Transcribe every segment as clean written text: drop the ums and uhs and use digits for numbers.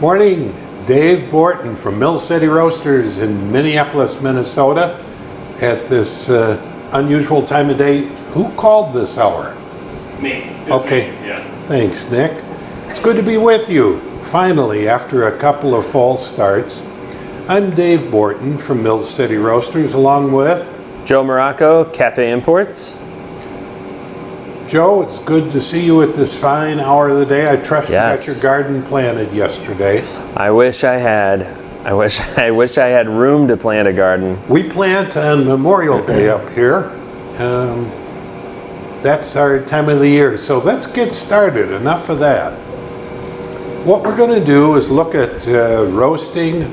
Morning, Dave Borton from Mill City Roasters in Minneapolis, Minnesota at this unusual time of day. Who called this hour? Me. Okay. Me. Yeah. Thanks, Nick. It's good to be with you, finally, after a couple of false starts. I'm Dave Borton from Mill City Roasters, along with Joe Morocco, Cafe Imports. Joe. It's good to see you at this fine hour of the day. I trust Yes. you got your garden planted yesterday. I wish I had. I wish I had room to plant a garden. We plant on Memorial Day up here. That's our time of the year. So let's get started. Enough of that. What we're going to do is look at roasting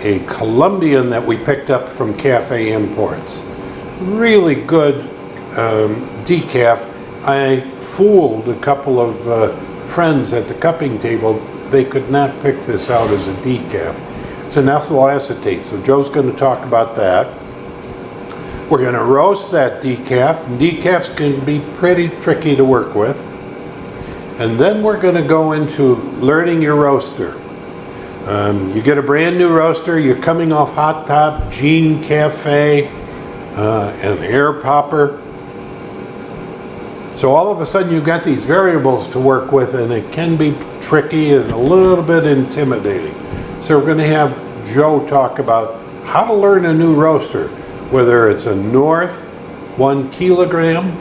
a Colombian that we picked up from Cafe Imports. Really good decaf. I fooled a couple of friends at the cupping table. They could not pick this out as a decaf. It's an ethyl acetate, so Joe's going to talk about that. We're going to roast that decaf, and decafs can be pretty tricky to work with. And then we're going to go into learning your roaster. You get a brand new roaster, you're coming off Hot Top, Gene Cafe, an air popper. So all of a sudden you've got these variables to work with, and it can be tricky and a little bit intimidating. So we're going to have Joe talk about how to learn a new roaster, whether it's a North 1 kilogram,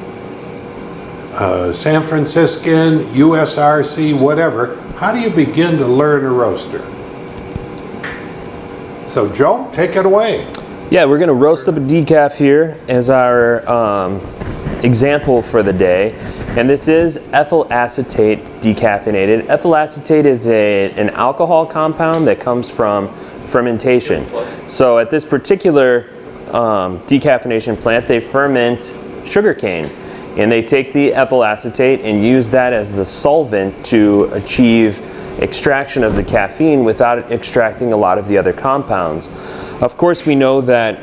San Franciscan, USRC, whatever. How do you begin to learn a roaster? So Joe, take it away. Yeah, we're going to roast up a decaf here as our example for the day, and this is ethyl acetate decaffeinated. Ethyl acetate is an alcohol compound that comes from fermentation. So at this particular decaffeination plant, they ferment sugarcane, and they take the ethyl acetate and use that as the solvent to achieve extraction of the caffeine without extracting a lot of the other compounds. Of course, we know that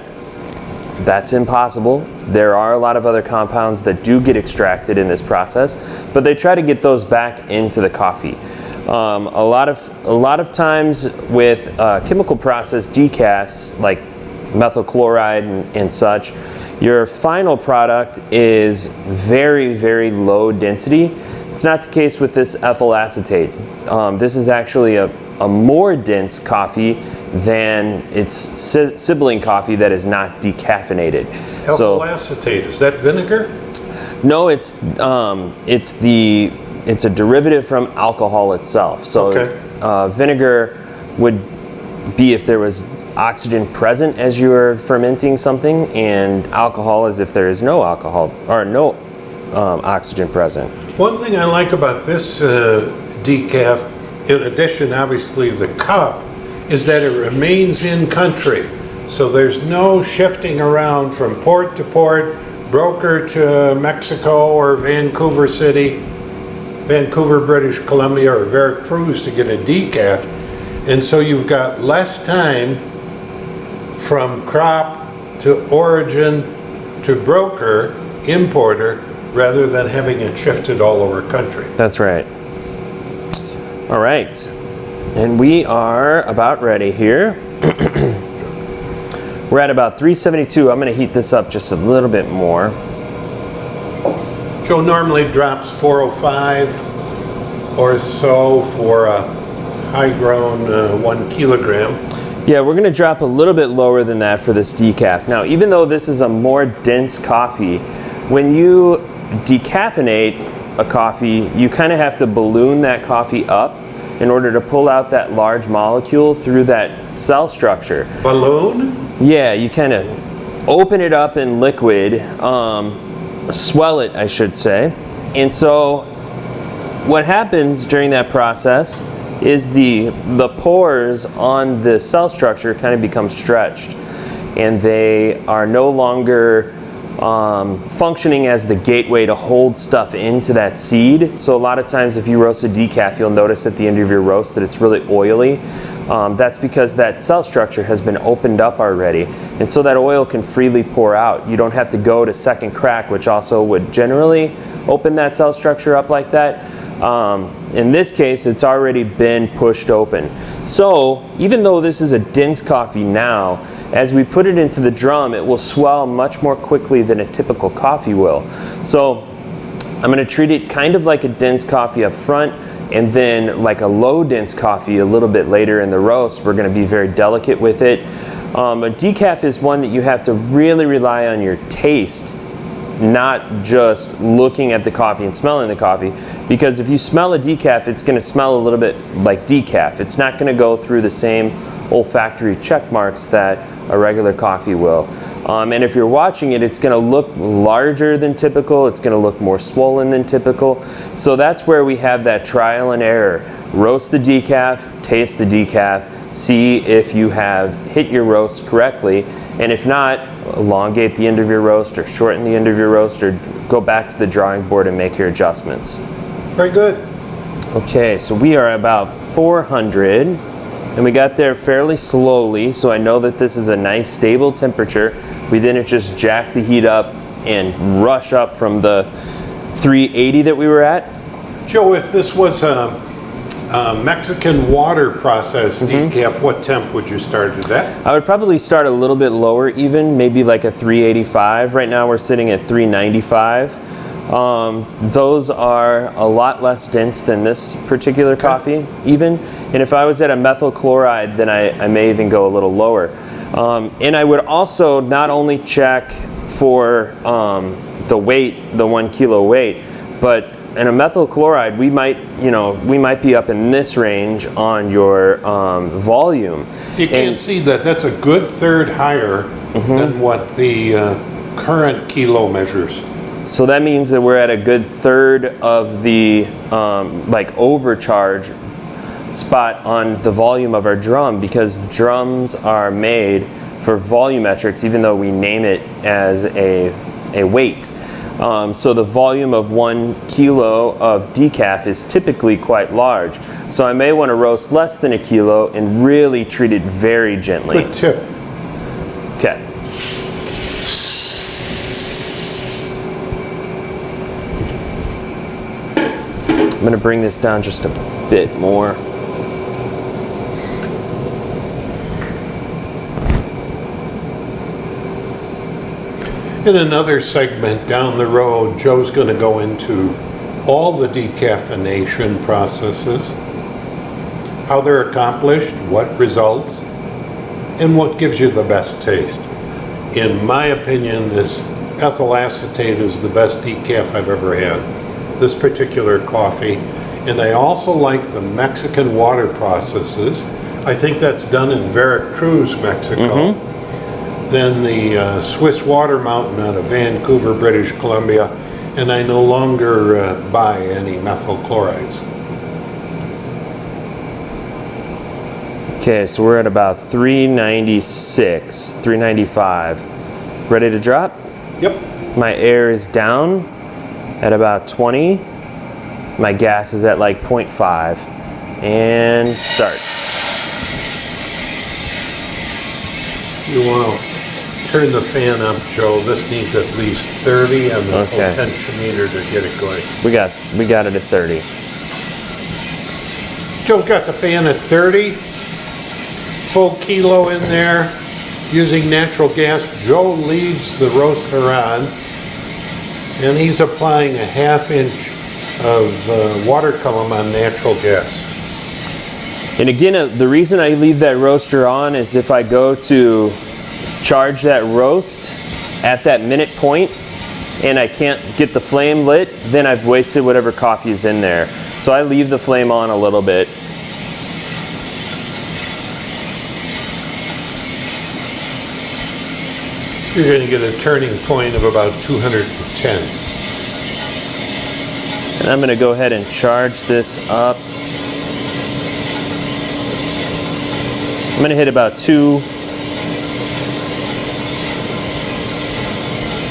that's impossible. There are a lot of other compounds that do get extracted in this process, but they try to get those back into the coffee. A lot of times with chemical process decafs like methyl chloride and such, your final product is very, very low density. It's not the case with this ethyl acetate. This is actually a more dense coffee than its sibling coffee that is not decaffeinated. Ethyl acetate, is that vinegar? No, it's a derivative from alcohol itself. So okay. Vinegar would be if there was oxygen present as you were fermenting something, and alcohol is if there is no alcohol or no oxygen present. One thing I like about this decaf, in addition obviously the cup, is that it remains in country. So there's no shifting around from port to port, broker to Mexico or Vancouver City, Vancouver, British Columbia, or Veracruz to get a decaf. And so you've got less time from crop to origin to broker, importer, rather than having it shifted all over country. That's right. All right. And we are about ready here. We're at about 372. I'm going to heat this up just a little bit more. Joe normally drops 405 or so for a high-grown 1 kilogram. Yeah, we're going to drop a little bit lower than that for this decaf. Now, even though this is a more dense coffee, when you decaffeinate a coffee, you kind of have to balloon that coffee up in order to pull out that large molecule through that cell structure. Balloon? Yeah, you kind of open it up in liquid, swell it, I should say. And so what happens during that process is the pores on the cell structure kind of become stretched, and they are no longer functioning as the gateway to hold stuff into that seed. So a lot of times if you roast a decaf, you'll notice at the end of your roast that it's really oily. That's because that cell structure has been opened up already, and so that oil can freely pour out. You don't have to go to second crack, which also would generally open that cell structure up like that. In this case, it's already been pushed open. So even though this is a dense coffee now, as we put it into the drum, it will swell much more quickly than a typical coffee will. So I'm going to treat it kind of like a dense coffee up front, and then like a low dense coffee a little bit later in the roast. We're going to be very delicate with it. A decaf is one that you have to really rely on your taste, not just looking at the coffee and smelling the coffee, because if you smell a decaf, it's going to smell a little bit like decaf. It's not going to go through the same olfactory check marks that a regular coffee will. And if you're watching it, it's going to look larger than typical. It's going to look more swollen than typical. So that's where we have that trial and error. Roast the decaf, taste the decaf, see if you have hit your roast correctly. And if not, elongate the end of your roast or shorten the end of your roast, or go back to the drawing board and make your adjustments. Very good. Okay, so we are about 400. And we got there fairly slowly, so I know that this is a nice stable temperature. We didn't just jack the heat up and rush up from the 380 that we were at. Joe, if this was a Mexican water process decaf, what temp would you start at that? I would probably start a little bit lower even, maybe like a 385. Right now we're sitting at 395. Those are a lot less dense than this particular coffee even. And if I was at a methyl chloride, then I may even go a little lower. And I would also not only check for the weight, the 1 kilo weight, but in a methyl chloride, we might be up in this range on your volume. If you can't see that, that's a good third higher than what the current kilo measures. So that means that we're at a good third of the like overcharge spot on the volume of our drum, because drums are made for volumetrics, even though we name it as a weight. So the volume of 1 kilo of decaf is typically quite large. So I may want to roast less than a kilo and really treat it very gently. Good tip. Okay. I'm going to bring this down just a bit more. In another segment down the road, Joe's going to go into all the decaffeination processes, how they're accomplished, what results, and what gives you the best taste. In my opinion, this ethyl acetate is the best decaf I've ever had, this particular coffee. And I also like the Mexican water processes. I think that's done in Veracruz, Mexico. Then the Swiss Water Mountain out of Vancouver, British Columbia, and I no longer buy any methyl chlorides. Okay, so we're at about 396, 395. Ready to drop? Yep. My air is down at about 20. My gas is at like 0.5. And start. You want to turn the fan up, Joe. This needs at least 30 on the potentiometer to get it going. We got it at 30. Joe's got the fan at 30. Full kilo in there. Using natural gas. Joe leaves the roaster on. And he's applying a 1/2 inch of water column on natural gas. And again, the reason I leave that roaster on is if I go to charge that roast at that minute point and I can't get the flame lit, then I've wasted whatever coffee is in there. So I leave the flame on a little bit. You're going to get a turning point of about 210. And I'm going to go ahead and charge this up. I'm going to hit about 2.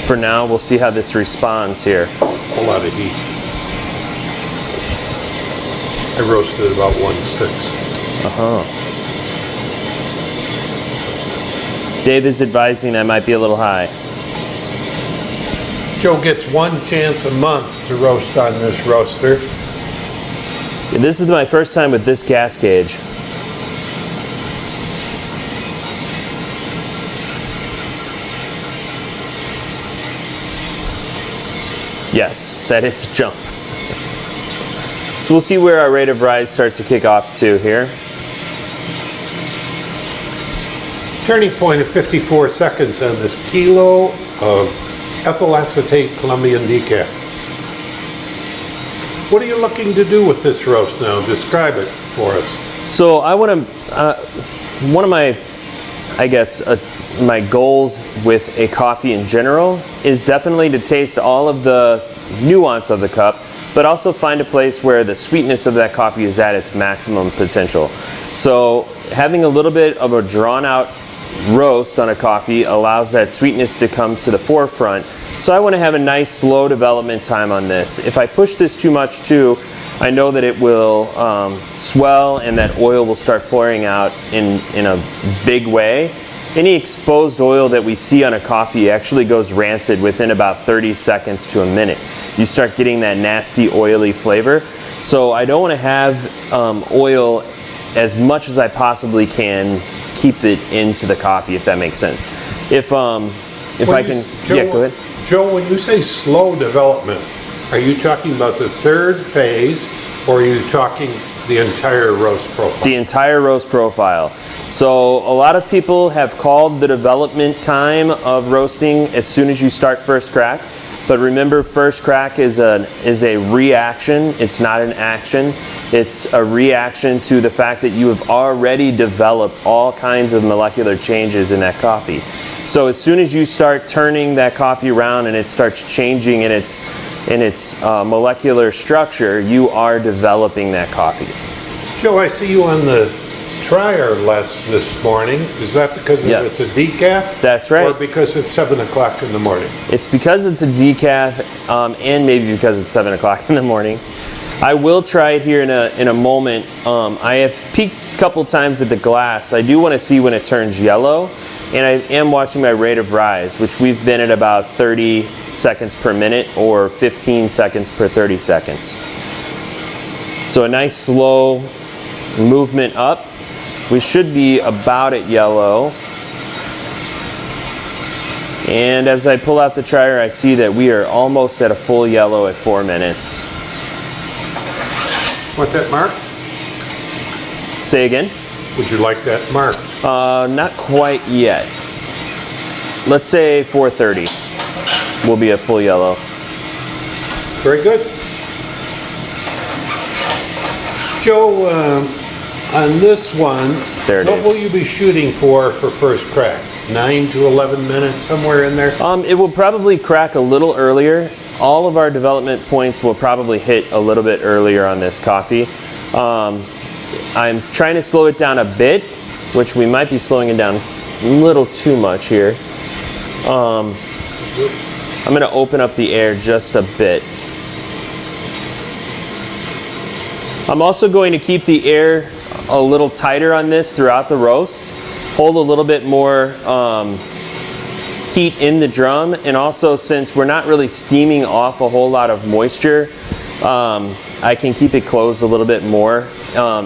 For now, we'll see how this responds here. A whole lot of heat. I roasted about 1/6. Dave is advising I might be a little high. Joe gets one chance a month to roast on this roaster. This is my first time with this gas gauge. Yes, that is a jump. So we'll see where our rate of rise starts to kick off to here. Turning point of 54 seconds on this kilo of ethyl acetate Colombian decaf. What are you looking to do with this roast now? Describe it for us. So I want to, one of my, I guess, my goals with a coffee in general is definitely to taste all of the nuance of the cup, but also find a place where the sweetness of that coffee is at its maximum potential. So having a little bit of a drawn out roast on a coffee allows that sweetness to come to the forefront. So I want to have a nice slow development time on this. If I push this too much too, I know that it will swell and that oil will start pouring out in a big way. Any exposed oil that we see on a coffee actually goes rancid within about 30 seconds to a minute. You start getting that nasty oily flavor. So I don't want to have oil as much as I possibly can keep it into the coffee, if that makes sense. If I can, Joe, yeah, go ahead. Joe, when you say slow development, are you talking about the third phase, or are you talking the entire roast profile? The entire roast profile. So a lot of people have called the development time of roasting as soon as you start first crack. But remember, first crack is a reaction. It's not an action. It's a reaction to the fact that you have already developed all kinds of molecular changes in that coffee. So as soon as you start turning that coffee around and it starts changing in its molecular structure, you are developing that coffee. Joe, I see you on the trier less this morning. Is that because Yes. it's a decaf? That's right. Or because it's 7 o'clock in the morning? It's because it's a decaf, and maybe because it's 7 o'clock in the morning. I will try it here in a moment. I have peeked a couple times at the glass. I do want to see when it turns yellow, and I am watching my rate of rise, which we've been at about 30 seconds per minute or 15 seconds per 30 seconds. So a nice slow movement up. We should be about at yellow. And as I pull out the trier, I see that we are almost at a full yellow at 4 minutes. Want that marked? Say again? Would you like that marked? Not quite yet. Let's say 4:30 will be a full yellow. Very good. Joe, on this one, There it what is. will you be shooting for first crack? 9 to 11 minutes, somewhere in there? It will probably crack a little earlier. All of our development points will probably hit a little bit earlier on this coffee. I'm trying to slow it down a bit, which we might be slowing it down a little too much here. I'm going to open up the air just a bit. I'm also going to keep the air a little tighter on this throughout the roast. Hold a little bit more heat in the drum, and also since we're not really steaming off a whole lot of moisture, I can keep it closed a little bit more.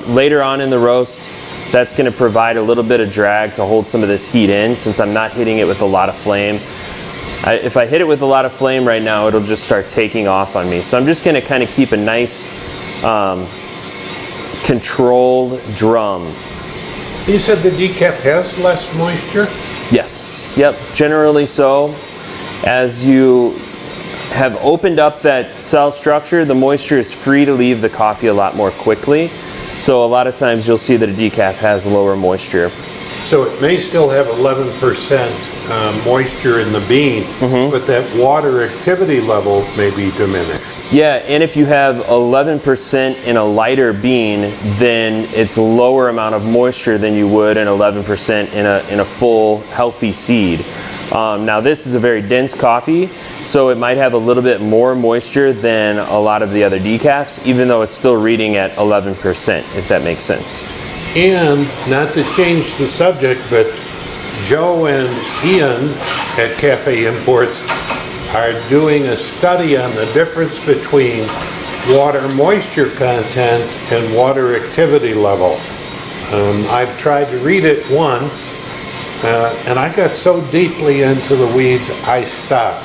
Later on in the roast, that's going to provide a little bit of drag to hold some of this heat in, since I'm not hitting it with a lot of flame. If I hit it with a lot of flame right now, it'll just start taking off on me. So I'm just going to kind of keep a nice controlled drum. You said the decaf has less moisture? Yes, yep, generally so. As you have opened up that cell structure, the moisture is free to leave the coffee a lot more quickly. So a lot of times you'll see that a decaf has lower moisture. So it may still have 11% moisture in the bean, but that water activity level may be diminished. Yeah, and if you have 11% in a lighter bean, then it's a lower amount of moisture than you would in 11% in a full healthy seed. Now this is a very dense coffee, so it might have a little bit more moisture than a lot of the other decafs, even though it's still reading at 11%, if that makes sense. And not to change the subject, but Joe and Ian at Cafe Imports are doing a study on the difference between water moisture content and water activity level. I've tried to read it once, and I got so deeply into the weeds, I stopped.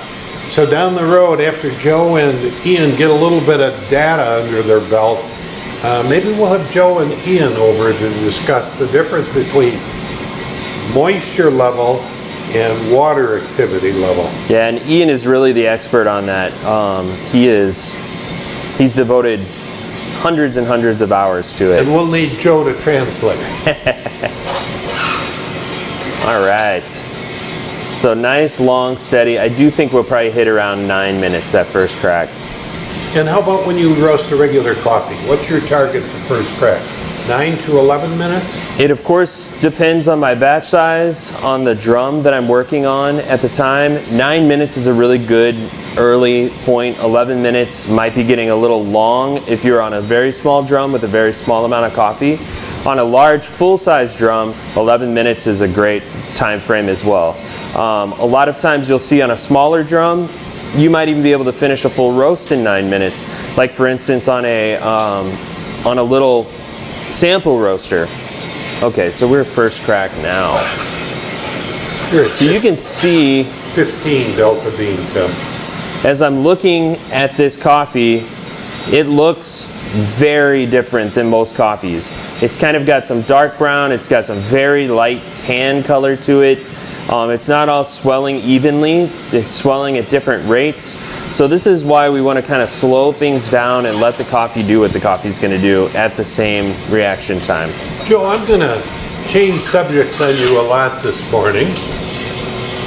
So down the road, after Joe and Ian get a little bit of data under their belt, maybe we'll have Joe and Ian over to discuss the difference between moisture level and water activity level. Yeah, and Ian is really the expert on that. He's devoted hundreds and hundreds of hours to it. And we'll need Joe to translate. All right. So nice, long, steady. I do think we'll probably hit around 9 minutes that first crack. And how about when you roast a regular coffee? What's your target for first crack? 9 to 11 minutes? It of course depends on my batch size, on the drum that I'm working on at the time. 9 minutes is a really good early point. 11 minutes might be getting a little long if you're on a very small drum with a very small amount of coffee. On a large full-size drum, 11 minutes is a great time frame as well. A lot of times you'll see on a smaller drum, you might even be able to finish a full roast in 9 minutes. Like for instance on a little sample roaster. Okay, so we're first crack now. So you can see 15 Delta bean temp. as I'm looking at this coffee, it looks very different than most coffees. It's kind of got some dark brown, it's got some very light tan color to it. It's not all swelling evenly, it's swelling at different rates. So this is why we want to kind of slow things down and let the coffee do what the coffee's going to do at the same reaction time. Joe, I'm going to change subjects on you a lot this morning.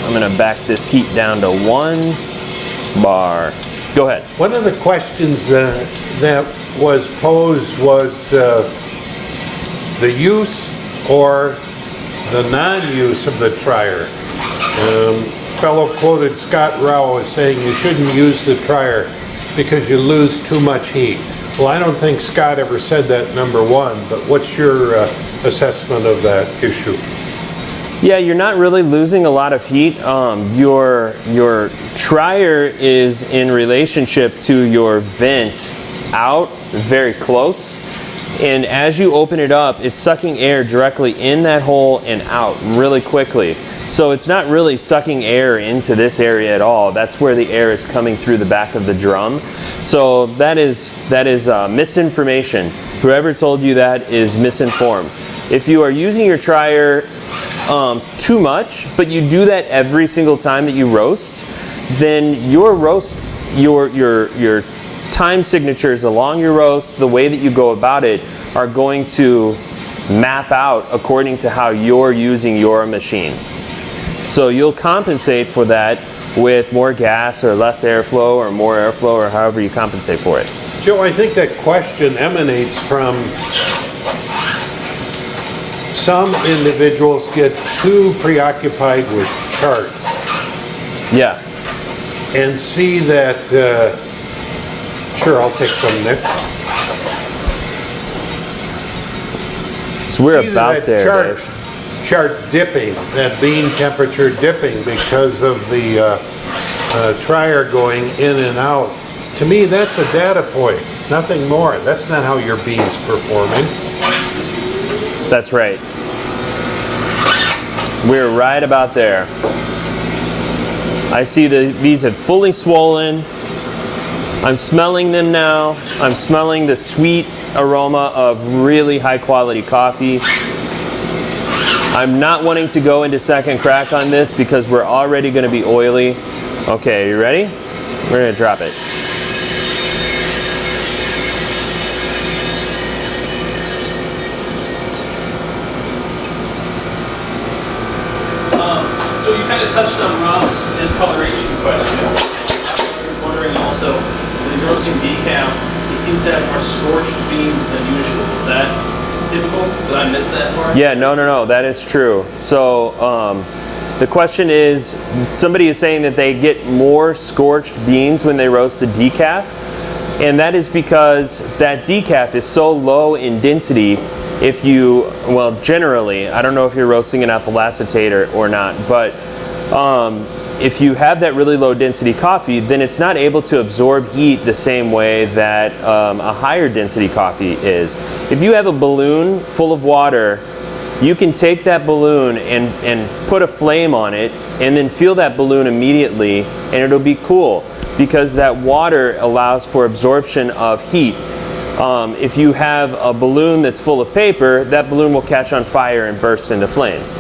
I'm going to back this heat down to 1 bar. Go ahead. One of the questions that was posed was the use or the non-use of the trier. Fellow quoted Scott Rao as saying you shouldn't use the trier because you lose too much heat. Well, I don't think Scott ever said that, number one, but what's your assessment of that issue? Yeah, you're not really losing a lot of heat. Your trier is in relationship to your vent out very close. And as you open it up, it's sucking air directly in that hole and out really quickly. So it's not really sucking air into this area at all. That's where the air is coming through the back of the drum. So that is misinformation. Whoever told you that is misinformed. If you are using your trier too much, but you do that every single time that you roast, then your roast, your time signatures along your roast, the way that you go about it, are going to map out according to how you're using your machine. So you'll compensate for that with more gas or less airflow or more airflow or however you compensate for it. Joe, I think that question emanates from some individuals get too preoccupied with charts. Yeah. And see that, sure, I'll take some, Nick. So we're about there. Chart dipping, that bean temperature dipping because of the trier going in and out. To me, that's a data point, nothing more. That's not how your bean's performing. That's right. We're right about there. I see these have fully swollen. I'm smelling them now. I'm smelling the sweet aroma of really high quality coffee. I'm not wanting to go into second crack on this because we're already going to be oily. Okay, you ready? We're going to drop it. So you kind of touched on Rob's discoloration question. I was wondering also, when he's roasting decaf, he seems to have more scorched beans than usual. Is that typical? Did I miss that part? Yeah, no, that is true. So the question is, somebody is saying that they get more scorched beans when they roast the decaf, and that is because that decaf is so low in density. If you, well, generally, I don't know if you're roasting an ethyl acetate or not, but if you have that really low density coffee, then it's not able to absorb heat the same way that a higher density coffee is. If you have a balloon full of water, you can take that balloon and put a flame on it and then feel that balloon immediately, and it'll be cool because that water allows for absorption of heat. If you have a balloon that's full of paper, that balloon will catch on fire and burst into flames.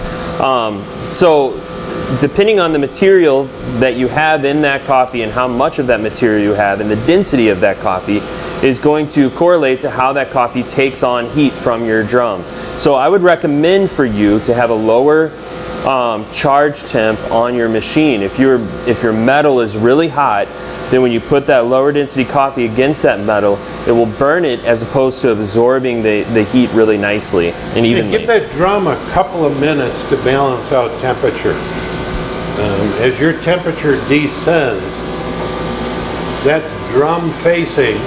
So depending on the material that you have in that coffee and how much of that material you have and the density of that coffee is going to correlate to how that coffee takes on heat from your drum. So I would recommend for you to have a lower charge temp on your machine. If your metal is really hot, then when you put that lower density coffee against that metal, it will burn it as opposed to absorbing the heat really nicely and evenly. Give that drum a couple of minutes to balance out temperature. As your temperature descends, that drum facing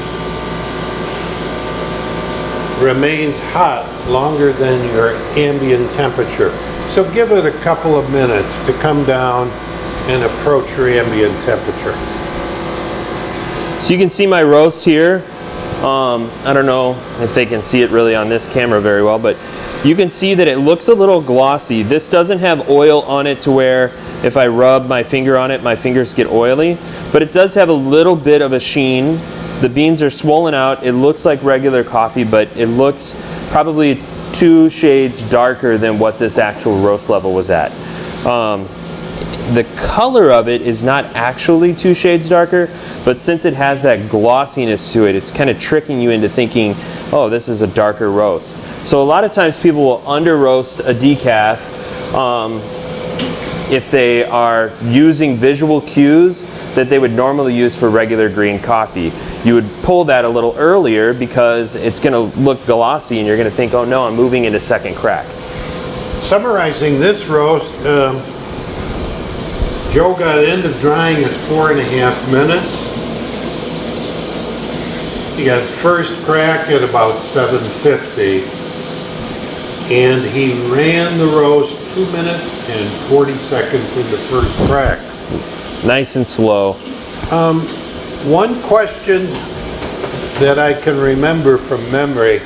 remains hot longer than your ambient temperature. So give it a couple of minutes to come down and approach your ambient temperature. So you can see my roast here. I don't know if they can see it really on this camera very well, but you can see that it looks a little glossy. This doesn't have oil on it to where if I rub my finger on it, my fingers get oily, but it does have a little bit of a sheen. The beans are swollen out. It looks like regular coffee, but it looks probably 2 shades darker than what this actual roast level was at. The color of it is not actually 2 shades darker, but since it has that glossiness to it, it's kind of tricking you into thinking, oh, this is a darker roast. So a lot of times people will under roast a decaf if they are using visual cues that they would normally use for regular green coffee. You would pull that a little earlier because it's going to look glossy and you're going to think, oh no, I'm moving into second crack. Summarizing this roast, Joe got end of drying at 4.5 minutes. He got first crack at about 7:50, and he ran the roast 2 minutes and 40 seconds into first crack. Nice and slow. One question that I can remember from memory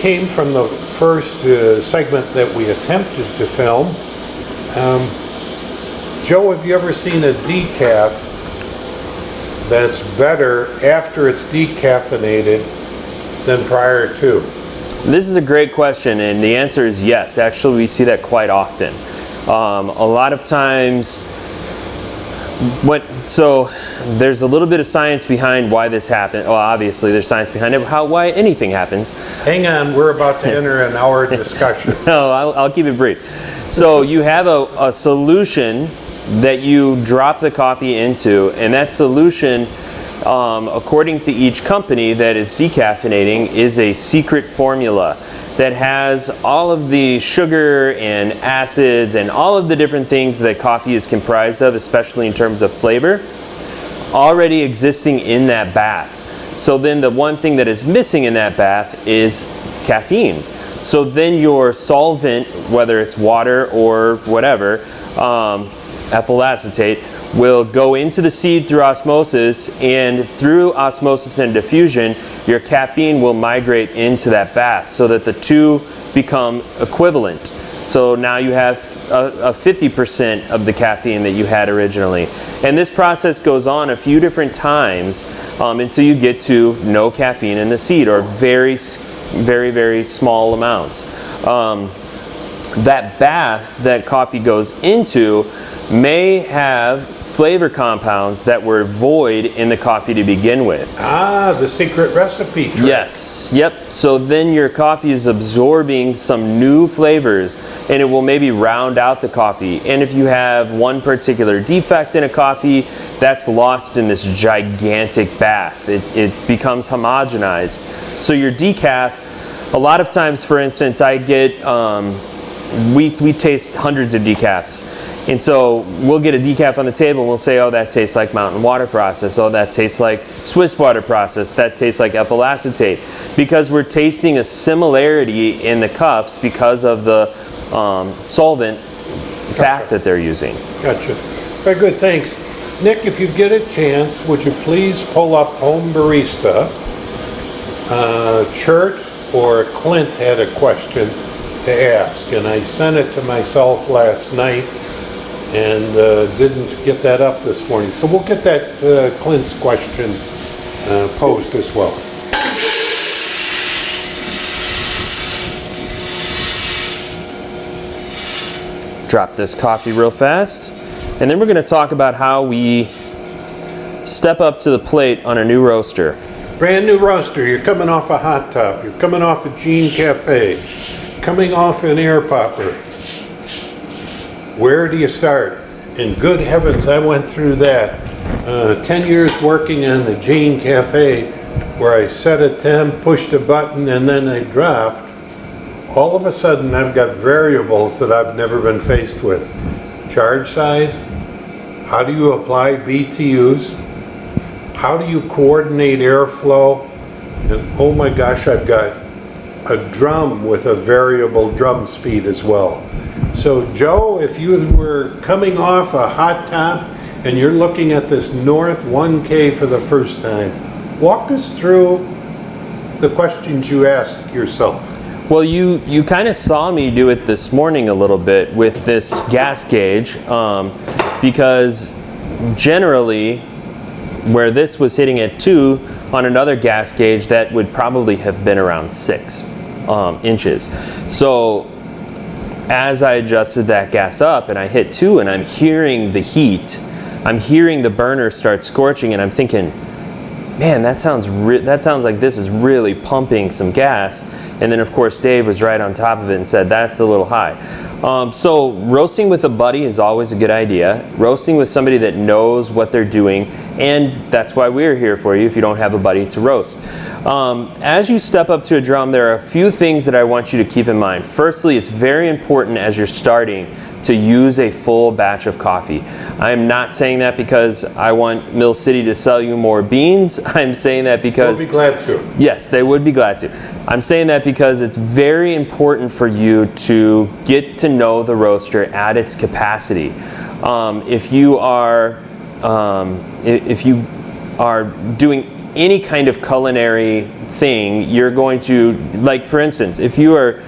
came from the first segment that we attempted to film. Joe, have you ever seen a decaf that's better after it's decaffeinated than prior to? This is a great question, and the answer is yes. Actually, we see that quite often. A lot of times, so there's a little bit of science behind why this happened. Well, obviously there's science behind it, why anything happens. Hang on, we're about to enter an hour discussion. No, I'll keep it brief. So you have a solution that you drop the coffee into, and that solution, according to each company that is decaffeinating, is a secret formula that has all of the sugar and acids and all of the different things that coffee is comprised of, especially in terms of flavor, already existing in that bath. So then the one thing that is missing in that bath is caffeine. So then your solvent, whether it's water or whatever, ethyl acetate, will go into the seed through osmosis, and through osmosis and diffusion, your caffeine will migrate into that bath so that the two become equivalent. So now you have a 50% of the caffeine that you had originally. And this process goes on a few different times until you get to no caffeine in the seed, or very, very small amounts. That bath that coffee goes into may have flavor compounds that were void in the coffee to begin with. Ah, the secret recipe trick. Yes, yep. So then your coffee is absorbing some new flavors, and it will maybe round out the coffee. And if you have one particular defect in a coffee, that's lost in this gigantic bath. It becomes homogenized. So your decaf, a lot of times, for instance, I get, we taste hundreds of decafs. And so we'll get a decaf on the table and we'll say, oh, that tastes like mountain water process. Oh, that tastes like Swiss water process. That tastes like ethyl acetate. Because we're tasting a similarity in the cups because of the solvent fat that they're using. Gotcha. Very good, thanks. Nick, if you get a chance, would you please pull up Home Barista? Chert or Clint had a question to ask, and I sent it to myself last night and didn't get that up this morning. So we'll get that Clint's question posed as well. Drop this coffee real fast, and then we're going to talk about how we step up to the plate on a new roaster. Brand new roaster, you're coming off a hot top, you're coming off a Gene Cafe, coming off an air popper. Where do you start? And good heavens, I went through that. 10 years working in the Gene Cafe, where I set a temp, pushed a button, and then I dropped. All of a sudden, I've got variables that I've never been faced with. Charge size, how do you apply BTUs, how do you coordinate airflow, and oh my gosh, I've got a drum with a variable drum speed as well. So Joe, if you were coming off a hot top and you're looking at this North 1K for the first time, walk us through the questions you ask yourself. Well, you kind of saw me do it this morning a little bit with this gas gauge, because generally where this was hitting at 2 on another gas gauge, that would probably have been around 6 inches. So as I adjusted that gas up and I hit 2 and I'm hearing the heat, I'm hearing the burner start scorching, and I'm thinking, man, that sounds like this is really pumping some gas. And then, of course, Dave was right on top of it and said, that's a little high. So roasting with a buddy is always a good idea. Roasting with somebody that knows what they're doing, and that's why we're here for you if you don't have a buddy to roast. As you step up to a drum, there are a few things that I want you to keep in mind. Firstly, it's very important as you're starting to use a full batch of coffee. I'm not saying that because I want Mill City to sell you more beans. I'm saying that because... They'll be glad to. Yes, they would be glad to. I'm saying that because it's very important for you to get to know the roaster at its capacity. If you are doing any kind of culinary thing, you're going to, like for instance, if you're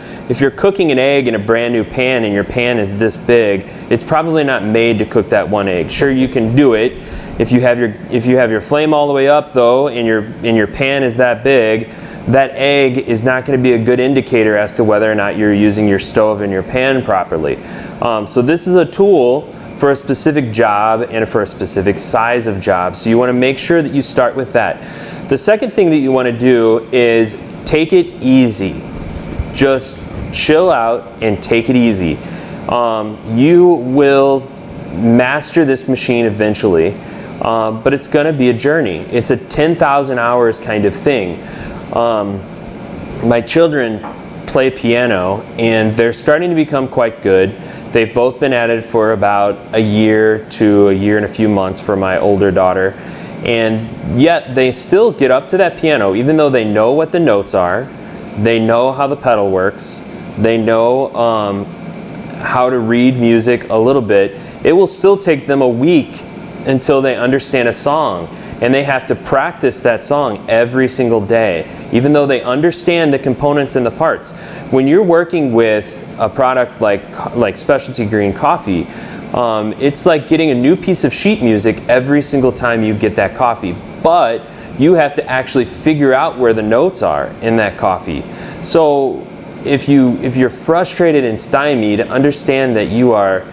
cooking an egg in a brand new pan and your pan is this big, it's probably not made to cook that one egg. Sure, you can do it if you have your flame all the way up though, and your pan is that big. That egg is not going to be a good indicator as to whether or not you're using your stove and your pan properly. So this is a tool for a specific job and for a specific size of job. So you want to make sure that you start with that. The second thing that you want to do is take it easy. Just chill out and take it easy. You will master this machine eventually, but it's going to be a journey. It's a 10,000 hours kind of thing. My children play piano and they're starting to become quite good. They've both been at it for about a year to a year and a few months for my older daughter, and yet they still get up to that piano even though they know what the notes are, they know how the pedal works, they know how to read music a little bit. It will still take them a week until they understand a song, and they have to practice that song every single day, even though they understand the components and the parts. When you're working with a product like specialty green coffee, it's like getting a new piece of sheet music every single time you get that coffee, but you have to actually figure out where the notes are in that coffee. So if you're frustrated and stymied, understand that you are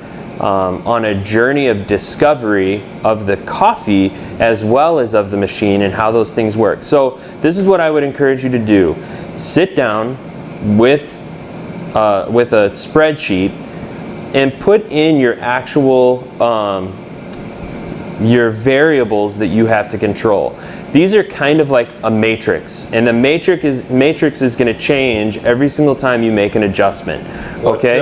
on a journey of discovery of the coffee as well as of the machine and how those things work. So this is what I would encourage you to do. Sit down with a spreadsheet and put in your actual your variables that you have to control. These are kind of like a matrix, and the matrix is going to change every single time you make an adjustment. Okay?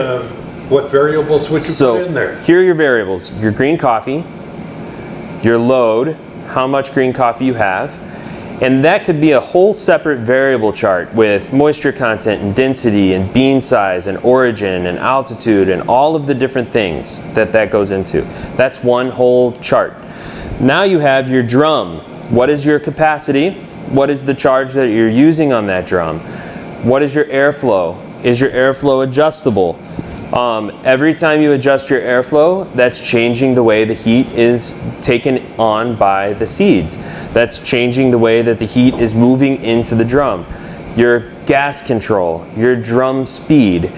What variables would you put in there? Here are your variables. Your green coffee, your load, how much green coffee you have, And that could be a whole separate variable chart with moisture content and density and bean size and origin and altitude and all of the different things that goes into. That's one whole chart. Now you have your drum. What is your capacity? What is the charge that you're using on that drum? What is your airflow? Is your airflow adjustable? Every time you adjust your airflow, that's changing the way the heat is taken on by the seeds. That's changing the way that the heat is moving into the drum. Your gas control, your drum speed,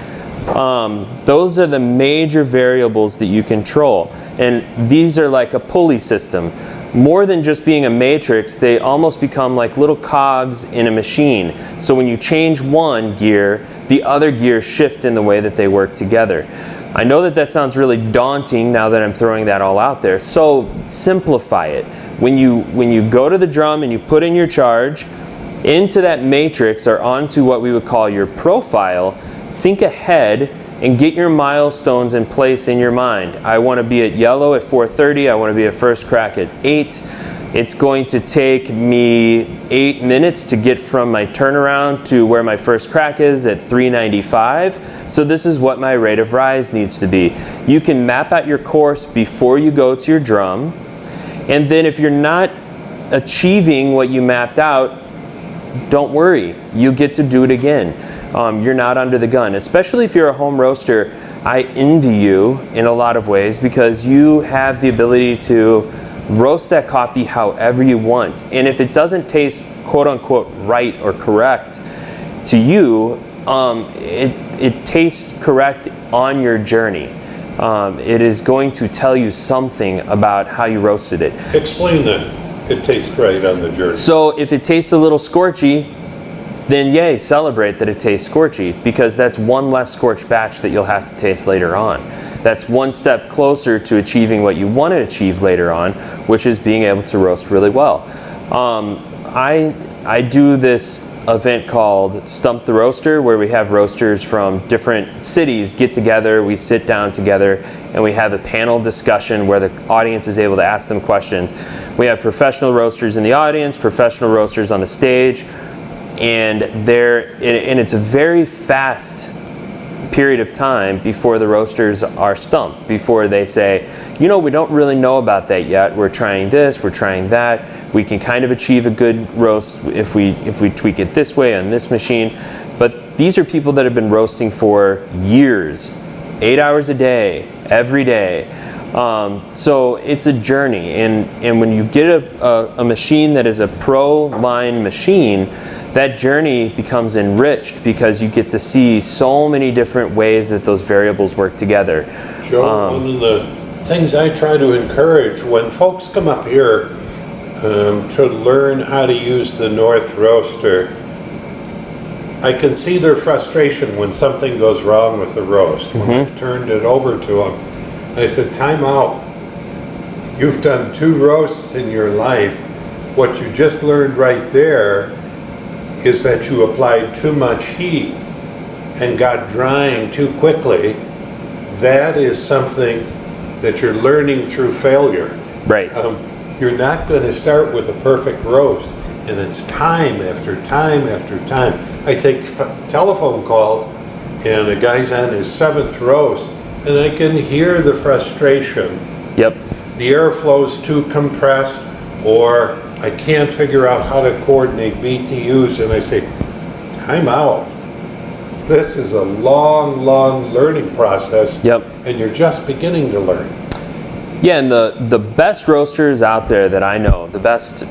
those are the major variables that you control. And these are like a pulley system. More than just being a matrix, they almost become like little cogs in a machine. So when you change one gear, the other gears shift in the way that they work together. I know that sounds really daunting now that I'm throwing that all out there. So simplify it. When you go to the drum and you put in your charge, into that matrix or onto what we would call your profile, think ahead and get your milestones in place in your mind. I want to be at yellow at 4:30. I want to be at first crack at 8. It's going to take me 8 minutes to get from my turnaround to where my first crack is at 395. So this is what my rate of rise needs to be. You can map out your course before you go to your drum. And then if you're not achieving what you mapped out, don't worry. You get to do it again. You're not under the gun. Especially if you're a home roaster, I envy you in a lot of ways because you have the ability to roast that coffee however you want. And if it doesn't taste quote unquote right or correct to you, it tastes correct on your journey. It is going to tell you something about how you roasted it. Explain that. It tastes right on the journey. So if it tastes a little scorchy, then yay, celebrate that it tastes scorchy, because that's one less scorched batch that you'll have to taste later on. That's one step closer to achieving what you want to achieve later on, which is being able to roast really well. I do this event called Stump the Roaster, where we have roasters from different cities get together, we sit down together, and we have a panel discussion where the audience is able to ask them questions. We have professional roasters in the audience, professional roasters on the stage, and it's a very fast period of time before the roasters are stumped, before they say, you know, we don't really know about that yet, we're trying this, we're trying that, we can kind of achieve a good roast if we tweak it this way on this machine. But these are people that have been roasting for years, 8 hours a day, every day. So it's a journey, and when you get a machine that is a pro line machine, that journey becomes enriched because you get to see so many different ways that those variables work together. Joe, one of the things I try to encourage when folks come up here to learn how to use the North Roaster, I can see their frustration when something goes wrong with the roast. When I've turned it over to them, I said, time out. You've done 2 roasts in your life. What you just learned right there is that you applied too much heat and got drying too quickly. That is something that you're learning through failure. Right. You're not going to start with a perfect roast, and it's time after time after time. I take telephone calls, and a guy's on his 7th roast, and I can hear the frustration. Yep. The airflow's too compressed, or I can't figure out how to coordinate BTUs, and I say, time out. This is a long, long learning process. Yep. And you're just beginning to learn. Yeah, and the best roasters out there that I know, the best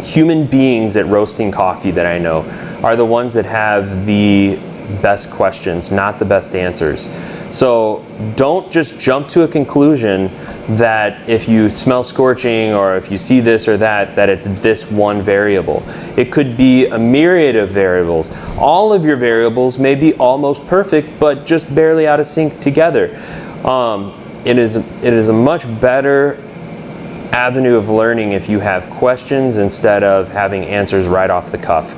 human beings at roasting coffee that I know, are the ones that have the best questions, not the best answers. So don't just jump to a conclusion that if you smell scorching or if you see this or that it's this one variable. It could be a myriad of variables. All of your variables may be almost perfect, but just barely out of sync together. It is a much better avenue of learning if you have questions instead of having answers right off the cuff.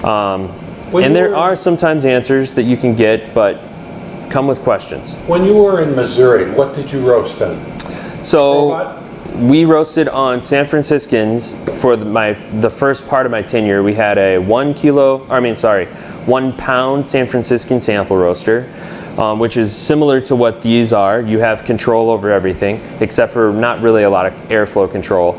And there are sometimes answers that you can get, but come with questions. When you were in Missouri, what did you roast on? So, we roasted on San Franciscans for the first part of my tenure. We had a 1 pound San Franciscan sample roaster, which is similar to what these are. You have control over everything, except for not really a lot of airflow control.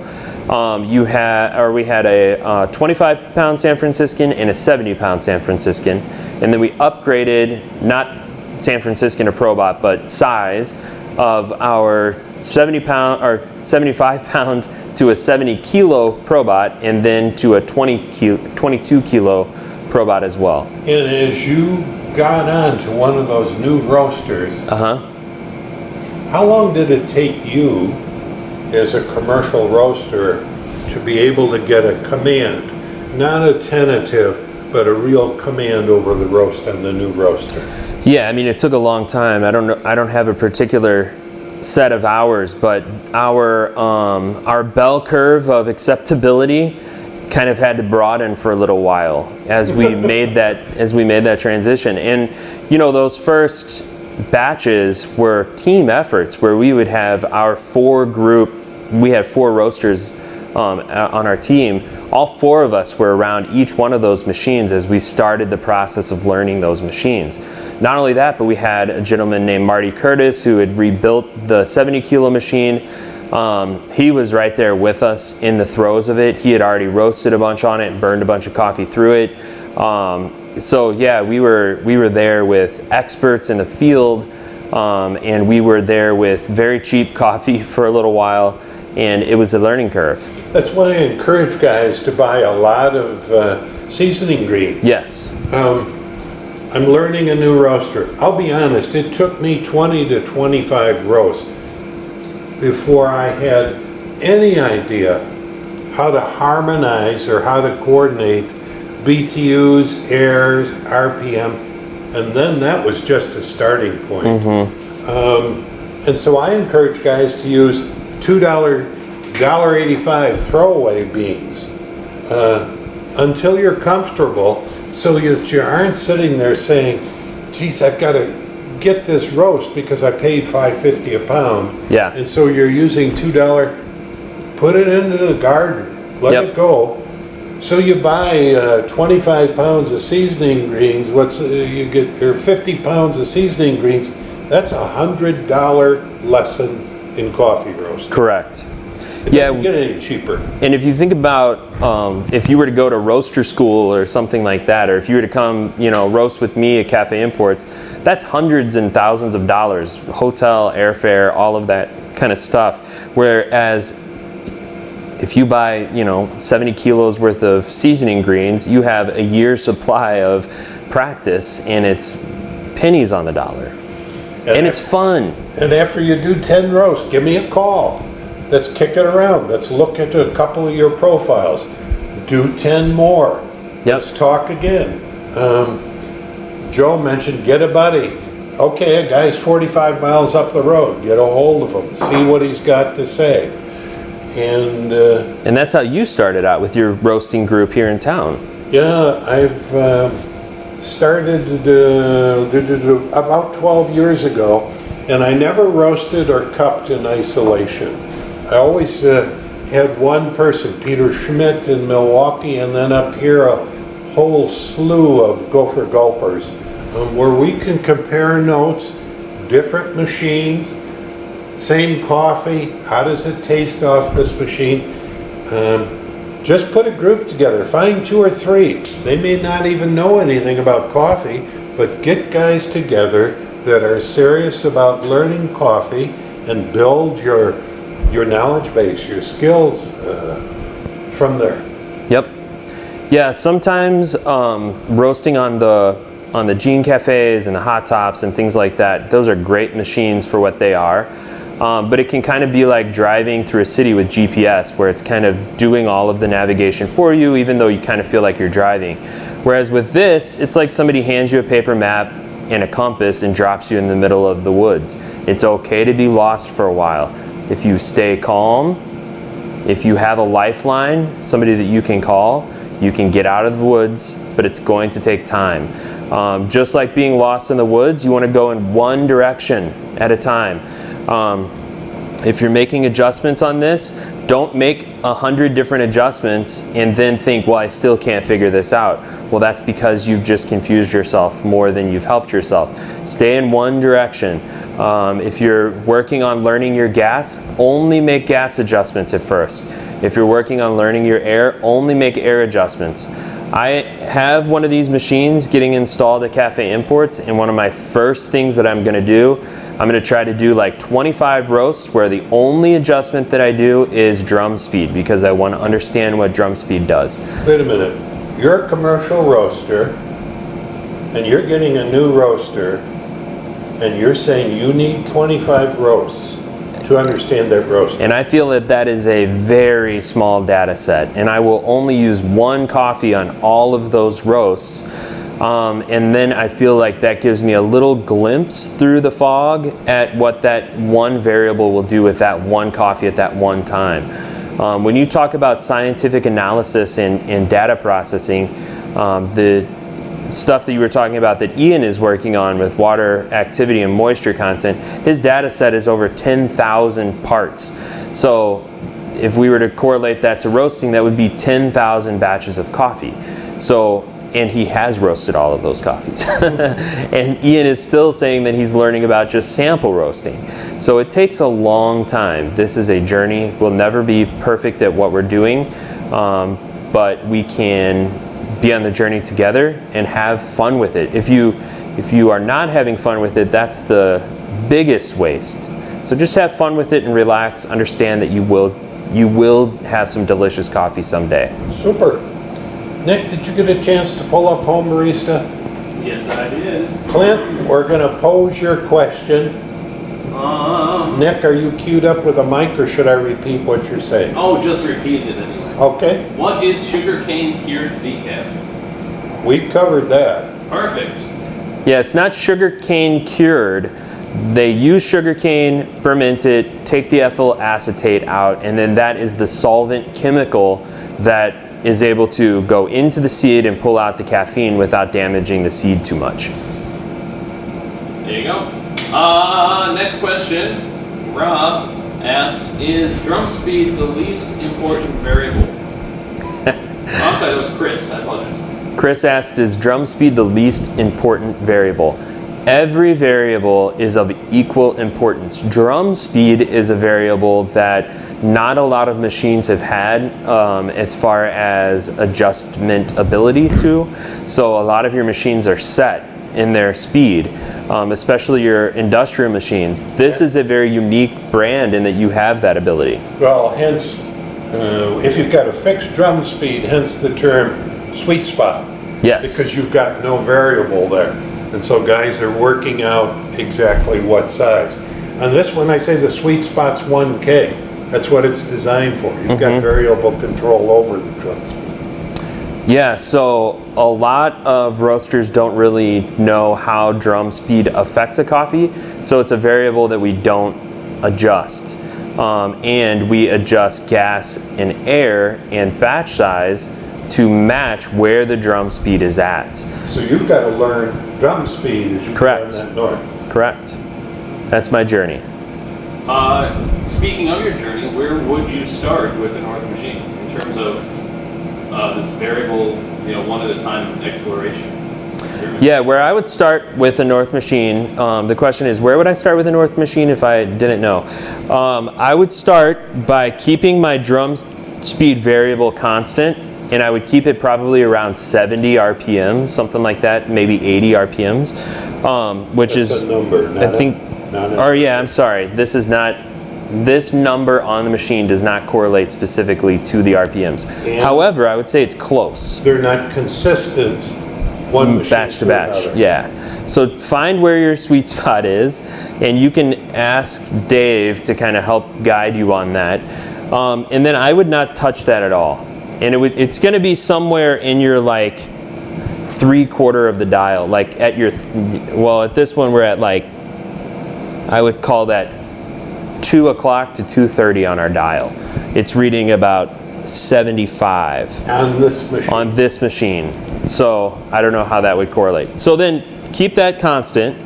We had a 25 pound San Franciscan and a 70 pound San Franciscan, and then we upgraded, not San Franciscan to Probot, but size of our 75 pound to a 70 kilo Probot, and then to a 22 kilo Probot as well. And as you got on to one of those new roasters, how long did it take you as a commercial roaster to be able to get a command, not a tentative, but a real command over the roast on the new roaster? Yeah, I mean, it took a long time. I don't have a particular set of hours, but our bell curve of acceptability kind of had to broaden for a little while as we made that transition. And you know, those first batches were team efforts where we would have we had 4 roasters on our team. All 4 of us were around each one of those machines as we started the process of learning those machines. Not only that, but we had a gentleman named Marty Curtis who had rebuilt the 70 kilo machine. He was right there with us in the throes of it. He had already roasted a bunch on it and burned a bunch of coffee through it. So yeah, we were there with experts in the field, and we were there with very cheap coffee for a little while, and it was a learning curve. That's why I encourage guys to buy a lot of seasoning greens. Yes. I'm learning a new roaster. I'll be honest, it took me 20 to 25 roasts before I had any idea how to harmonize or how to coordinate BTUs, airs, RPM, and then that was just a starting point. And so I encourage guys to use $1.85 throwaway beans until you're comfortable, so that you aren't sitting there saying, geez, I've got to get this roast because I paid $5.50 a pound. Yeah. And so you're using $2, put it into the garden, let it go. So you buy 25 pounds of seasoning greens, you get your 50 pounds of seasoning greens, that's $100 lesson in coffee roasting. Correct. It doesn't get any cheaper. And if you think about if you were to go to roaster school or something like that, or if you were to come, roast with me at Cafe Imports, that's hundreds and thousands of dollars, hotel, airfare, all of that kind of stuff. Whereas if you buy, 70 kilos worth of seasoning greens, you have a year's supply of practice, and it's pennies on the dollar. And it's fun. And after you do 10 roasts, give me a call. Let's kick it around. Let's look at a couple of your profiles. Do 10 more. Let's talk again. Joe mentioned get a buddy. Okay, a guy's 45 miles up the road. Get a hold of him. See what he's got to say. And that's how you started out with your roasting group here in town. Yeah, I've started about 12 years ago, and I never roasted or cupped in isolation. I always had one person, Peter Schmidt in Milwaukee, and then up here a whole slew of gopher gulpers, where we can compare notes, different machines, same coffee, how does it taste off this machine? Just put a group together, find 2 or 3. They may not even know anything about coffee, but get guys together that are serious about learning coffee and build your knowledge base, your skills from there. Yep. Yeah, sometimes roasting on the Gene Cafes and the Hot Tops and things like that, those are great machines for what they are. But it can kind of be like driving through a city with GPS, where it's kind of doing all of the navigation for you, even though you kind of feel like you're driving. Whereas with this, it's like somebody hands you a paper map and a compass and drops you in the middle of the woods. It's okay to be lost for a while. If you stay calm, if you have a lifeline, somebody that you can call, you can get out of the woods, but it's going to take time. Just like being lost in the woods, you want to go in one direction at a time. If you're making adjustments on this, don't make 100 different adjustments and then think, well, I still can't figure this out. Well, that's because you've just confused yourself more than you've helped yourself. Stay in one direction. If you're working on learning your gas, only make gas adjustments at first. If you're working on learning your air, only make air adjustments. I have one of these machines getting installed at Cafe Imports, and one of my first things that I'm gonna do, I'm gonna try to do like 25 roasts where the only adjustment that I do is drum speed, because I wanna understand what drum speed does. Wait a minute. You're a commercial roaster, and you're getting a new roaster, and you're saying you need 25 roasts to understand that roast. And I feel that that is a very small data set, and I will only use one coffee on all of those roasts. And then I feel like that gives me a little glimpse through the fog at what that one variable will do with that one coffee at that one time. When you talk about scientific analysis and data processing, the stuff that you were talking about that Ian is working on with water activity and moisture content, his data set is over 10,000 parts. So if we were to correlate that to roasting, that would be 10,000 batches of coffee. So, and he has roasted all of those coffees. And Ian is still saying that he's learning about just sample roasting. So it takes a long time. This is a journey. We'll never be perfect at what we're doing, but we can be on the journey together and have fun with it. If you are not having fun with it, that's the biggest waste. So just have fun with it and relax. Understand that you will have some delicious coffee someday. Super. Nick, did you get a chance to pull up Home Barista? Yes, I did. Clint, we're going to pose your question. Nick, are you queued up with a mic, or should I repeat what you're saying? Oh, just repeated it anyway. Okay, What is sugarcane cured decaf? we covered that. Perfect. Yeah, it's not sugarcane cured. They use sugarcane, ferment it, take the ethyl acetate out, and then that is the solvent chemical that is able to go into the seed and pull out the caffeine without damaging the seed too much. There you go. Next question. Rob asked, is drum speed the least important variable? I'm sorry, that was Chris. I apologize. Chris asked, is drum speed the least important variable? Every variable is of equal importance. Drum speed is a variable that not a lot of machines have had as far as adjustment ability to. So a lot of your machines are set in their speed, especially your industrial machines. This is a very unique brand in that you have that ability. Well, hence, if you've got a fixed drum speed, hence the term sweet spot. Yes. Because you've got no variable there. And so guys are working out exactly what size. On this one, I say the sweet spot's 1K. That's what it's designed for. You've got variable control over the drum speed. Yeah, so a lot of roasters don't really know how drum speed affects a coffee, so it's a variable that we don't adjust. And we adjust gas and air and batch size to match where the drum speed is at. So you've got to learn drum speed as you go down that north. Correct. That's my journey. Speaking of your journey, where would you start with a North machine in terms of this variable, one at a time exploration? Yeah, where I would start with a North machine, the question is, where would I start with a North machine if I didn't know? I would start by keeping my drum speed variable constant, and I would keep it probably around 70 RPMs, something like that, maybe 80 RPMs, which That's is, a number, not I think, I'm sorry, this number on the machine does not correlate specifically to the RPMs. And however, I would say it's close. they're not consistent one machine Batch to batch, another. yeah. So find where your sweet spot is, and you can ask Dave to kind of help guide you on that. And then I would not touch that at all. And it's going to be somewhere in your like 3/4 of the dial, like at your, at this one we're at like, I would call that 2 o'clock to 2:30 on our dial. It's reading about 75 On this machine. on this machine. So I don't know how that would correlate. So then keep that constant,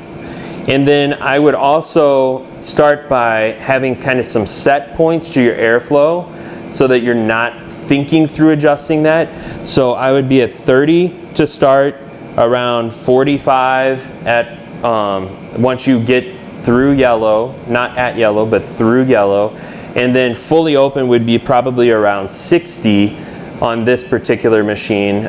And then I would also start by having kind of some set points to your airflow so that you're not thinking through adjusting that. So I would be at 30 to start, around 45 at once you get through yellow, not at yellow, but through yellow. And then fully open would be probably around 60 on this particular machine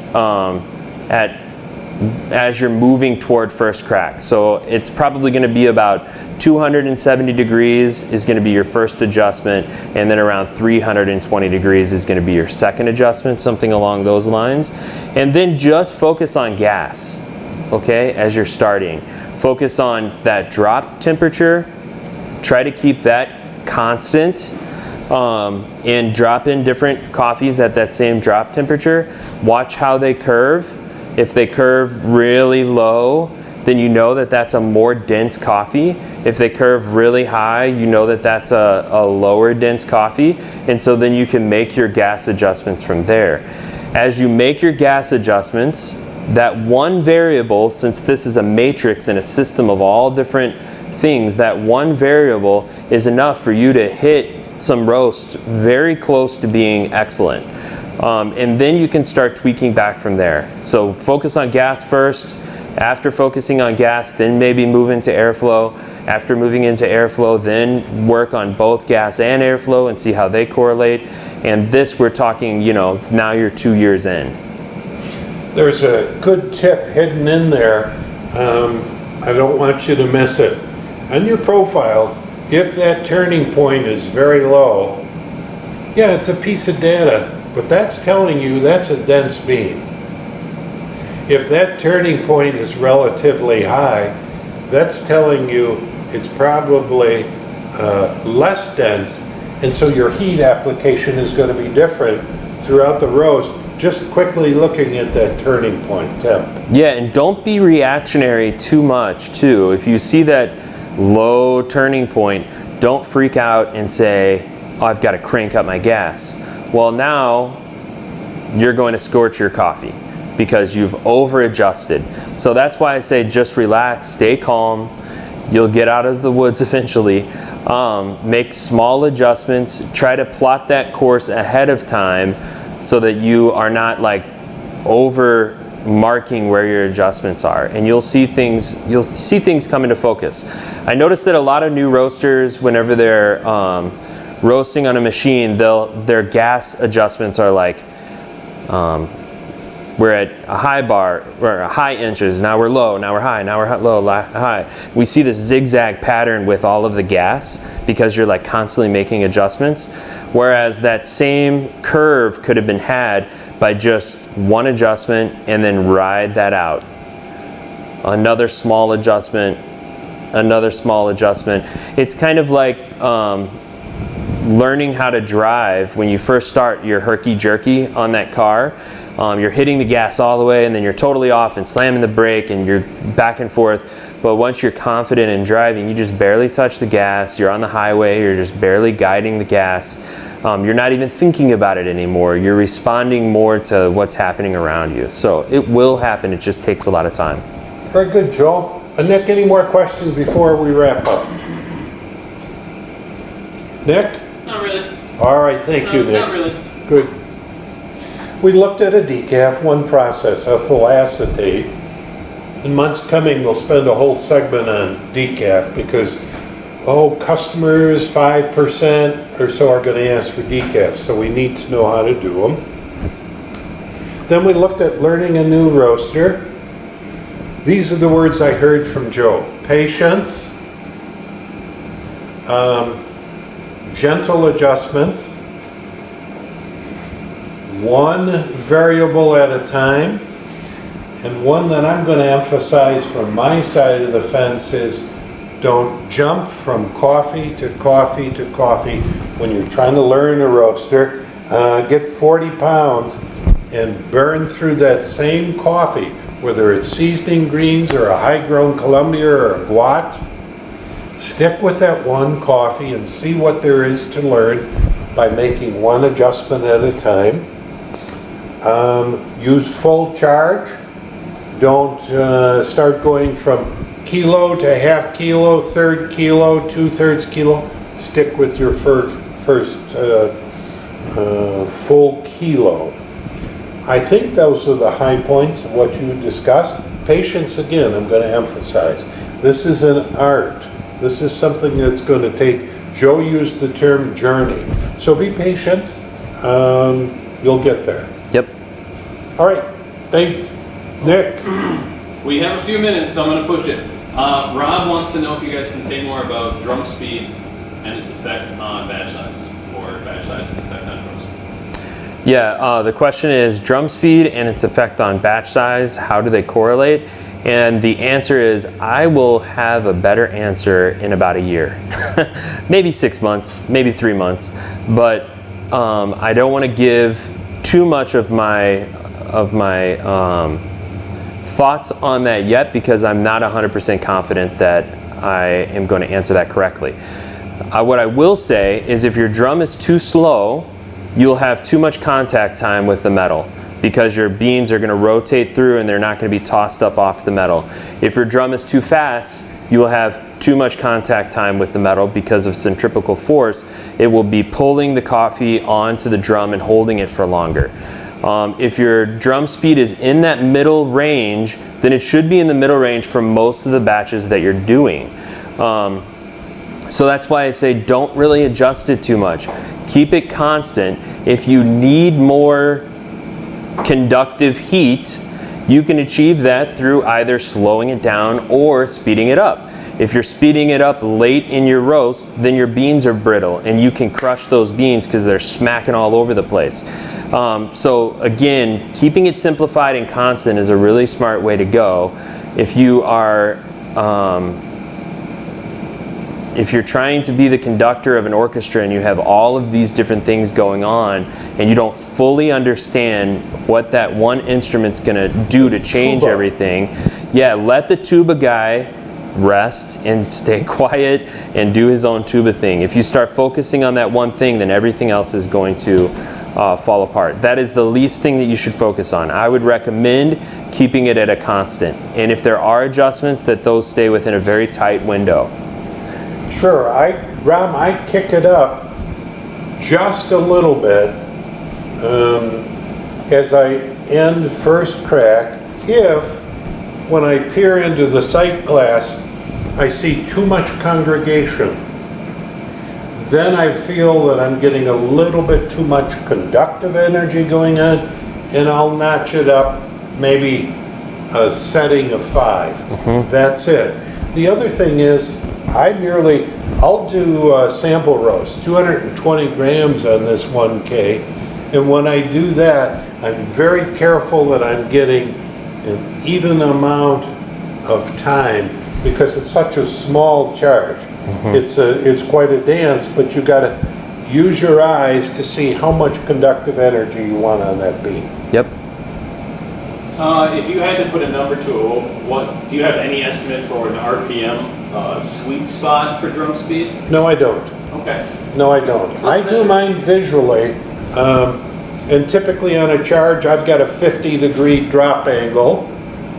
as you're moving toward first crack. So it's probably going to be about 270 degrees is going to be your first adjustment, and then around 320 degrees is going to be your second adjustment, something along those lines. And then just focus on gas, okay, as you're starting. Focus on that drop temperature. Try to keep that constant, and drop in different coffees at that same drop temperature. Watch how they curve. If they curve really low, then you know that that's a more dense coffee. If they curve really high, you know that that's a lower dense coffee. And so then you can make your gas adjustments from there. As you make your gas adjustments, that one variable, since this is a matrix and a system of all different things, that one variable is enough for you to hit some roast very close to being excellent. And then you can start tweaking back from there. So focus on gas first. After focusing on gas, then maybe move into airflow. After moving into airflow, then work on both gas and airflow and see how they correlate. And this, we're talking, you know, now you're 2 years in. There's a good tip hidden in there. I don't want you to miss it. On your profiles, if that turning point is very low, yeah, it's a piece of data, but that's telling you that's a dense bean. If that turning point is relatively high, that's telling you it's probably less dense, and so your heat application is going to be different throughout the roast, just quickly looking at that turning point temp. Yeah, and don't be reactionary too much too. If you see that low turning point, don't freak out and say, oh, I've got to crank up my gas. Well, now you're going to scorch your coffee because you've over adjusted. So that's why I say just relax, stay calm. You'll get out of the woods eventually. Make small adjustments. Try to plot that course ahead of time so that you are not like over marking where your adjustments are, and you'll see things come into focus. I noticed that a lot of new roasters, whenever they're roasting on a machine, their gas adjustments are like, we're at a high bar, or high inches, now we're low, now we're high, now we're low, high. We see this zigzag pattern with all of the gas because you're like constantly making adjustments, whereas that same curve could have been had by just one adjustment and then ride that out. Another small adjustment, another small adjustment. It's kind of like learning how to drive. When you first start, you're herky-jerky on that car. You're hitting the gas all the way and then you're totally off and slamming the brake and you're back and forth. But once you're confident in driving, you just barely touch the gas. You're on the highway, you're just barely guiding the gas. You're not even thinking about it anymore. You're responding more to what's happening around you. So it will happen, it just takes a lot of time. Very good, Joe. Nick, any more questions before we wrap up? Nick? Not really. All right, thank you, Nick. Not really. Good. We looked at a decaf, one process, ethyl acetate. In months coming, we'll spend a whole segment on decaf because, customers 5% or so are going to ask for decaf, so we need to know how to do them. Then we looked at learning a new roaster. These are the words I heard from Joe. Patience, gentle adjustments, one variable at a time, and one that I'm going to emphasize from my side of the fence is don't jump from coffee to coffee to coffee when you're trying to learn a roaster. Get 40 pounds and burn through that same coffee, whether it's seasoning greens or a high-grown Columbia or a Guat. Stick with that one coffee and see what there is to learn by making one adjustment at a time. Use full charge. Don't start going from kilo to half kilo, third kilo, 2/3 kilo. Stick with your first full kilo. I think those are the high points of what you discussed. Patience, again, I'm going to emphasize. This is an art. This is something that's going to take, Joe used the term journey. So be patient. You'll get there. Yep. All right. Thank you. Nick. We have a few minutes, so I'm going to push it. Rob wants to know if you guys can say more about drum speed and its effect on batch size, or batch size's effect on drum speed. Yeah, the question is drum speed and its effect on batch size, how do they correlate? And the answer is, I will have a better answer in about a year. Maybe 6 months, maybe 3 months. But I don't want to give too much of my thoughts on that yet, because I'm not 100% confident that I am going to answer that correctly. What I will say is, if your drum is too slow, you'll have too much contact time with the metal, because your beans are going to rotate through and they're not going to be tossed up off the metal. If your drum is too fast, you will have too much contact time with the metal because of centrifugal force. It will be pulling the coffee onto the drum and holding it for longer. If your drum speed is in that middle range, then it should be in the middle range for most of the batches that you're doing. So that's why I say don't really adjust it too much. Keep it constant. If you need more conductive heat, you can achieve that through either slowing it down or speeding it up. If you're speeding it up late in your roast, then your beans are brittle and you can crush those beans because they're smacking all over the place. So again, keeping it simplified and constant is a really smart way to go. If you are if you're trying to be the conductor of an orchestra and you have all of these different things going on and you don't fully understand what that one instrument's going to do to change Tuba. everything, yeah, let the tuba guy rest and stay quiet and do his own tuba thing. If you start focusing on that one thing, then everything else is going to fall apart. That is the least thing that you should focus on. I would recommend keeping it at a constant. And if there are adjustments, that those stay within a very tight window. Sure, Rob, I kick it up just a little bit as I end first crack. If, when I peer into the sight glass, I see too much congregation, then I feel that I'm getting a little bit too much conductive energy going on, and I'll notch it up maybe a setting of 5. That's it. The other thing is, I'll do a sample roast, 220 grams on this 1K, and when I do that, I'm very careful that I'm getting an even amount of time, because it's such a small charge. It's quite a dance, but you got to use your eyes to see how much conductive energy you want on that bean. Yep. If you had to put a number to it, what do you have any estimate for an RPM sweet spot for drum speed? No, I don't. Okay. No, I don't. I do mine visually, and typically on a charge, I've got a 50-degree drop angle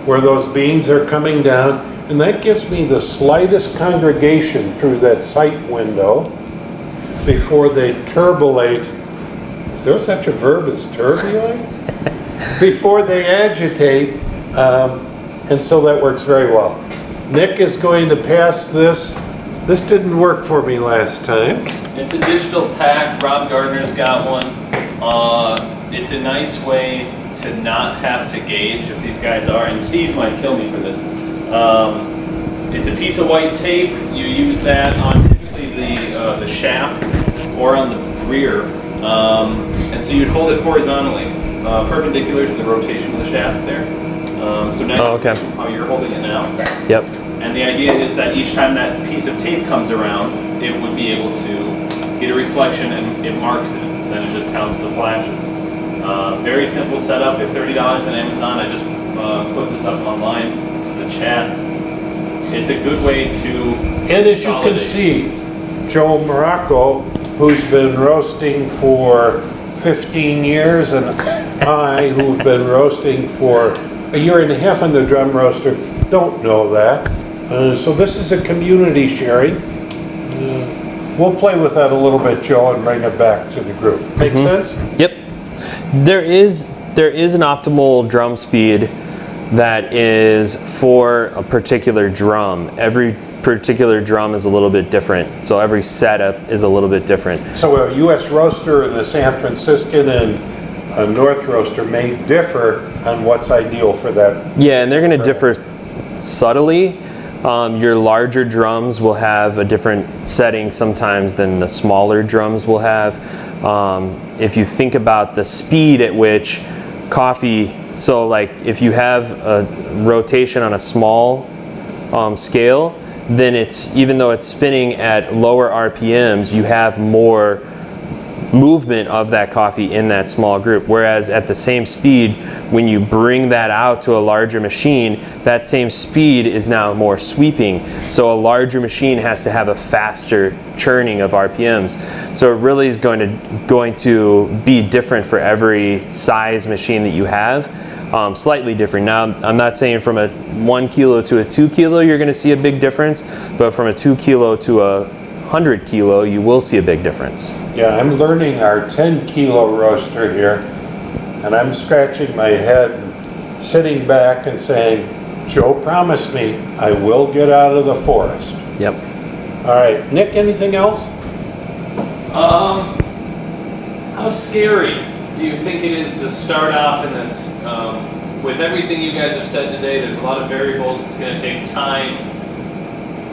where those beans are coming down, and that gives me the slightest congregation through that sight window before they turbulate. Is there such a verb as turbulate? Before they agitate, and so that works very well. Nick is going to pass this. This didn't work for me last time. It's a digital tack. Rob Gardner's got one. It's a nice way to not have to gauge if these guys are, and Steve might kill me for this. It's a piece of white tape. You use that on typically the shaft or on the rear. And so you'd hold it horizontally, perpendicular to the rotation of the shaft there. So now okay. How you're holding it now. Yep. And the idea is that each time that piece of tape comes around, it would be able to get a reflection and it marks it. Then it just counts the flashes. Very simple setup. They're $30 on Amazon. I just put this up online in the chat. It's a good way to And as you can see, Joe Morocco, who's been roasting for 15 years, and I, who've been roasting for a year and a half on the drum roaster, don't know that. So this is a community sharing. We'll play with that a little bit, Joe, and bring it back to the group. Make sense? Yep. There is an optimal drum speed that is for a particular drum. Every particular drum is a little bit different, so every setup is a little bit different. So a U.S. roaster and a San Franciscan and a North roaster may differ on what's ideal for that. Yeah, and they're going to differ subtly. Your larger drums will have a different setting sometimes than the smaller drums will have. If you think about the speed at which coffee, so like if you have a rotation on a small scale, then it's, even though it's spinning at lower RPMs, you have more movement of that coffee in that small group. Whereas at the same speed, when you bring that out to a larger machine, that same speed is now more sweeping. So a larger machine has to have a faster churning of RPMs. So it really is going to be different for every size machine that you have. Slightly different. Now, I'm not saying from a 1 kilo to a 2 kilo you're going to see a big difference, but from a 2 kilo to a 100 kilo you will see a big difference. Yeah, I'm learning our 10 kilo roaster here, and I'm scratching my head, sitting back and saying, Joe promised me I will get out of the forest. Yep. All right, Nick, anything else? How scary do you think it is to start off in this? With everything you guys have said today, there's a lot of variables. It's going to take time.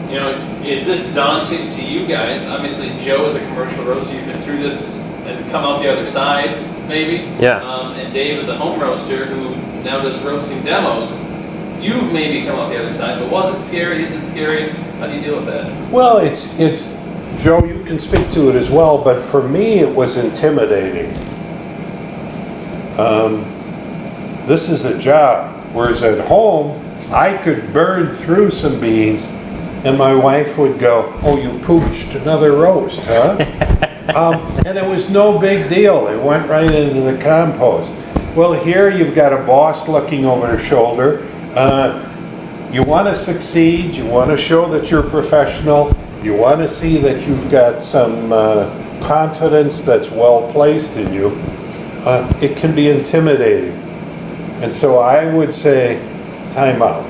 You know, is this daunting to you guys? Obviously, Joe is a commercial roaster. You've been through this and come out the other side, maybe. Yeah. And Dave is a home roaster who now does roasting demos. You've maybe come out the other side, but was it scary? Is it scary? How do you deal with that? Well, it's Joe, you can speak to it as well, but for me it was intimidating. This is a job, whereas at home I could burn through some beans and my wife would go, oh, you pooched another roast, huh? And it was no big deal. It went right into the compost. Well, here you've got a boss looking over her shoulder. You want to succeed. You want to show that you're professional. You want to see that you've got some confidence that's well placed in you. It can be intimidating. And so I would say, time out.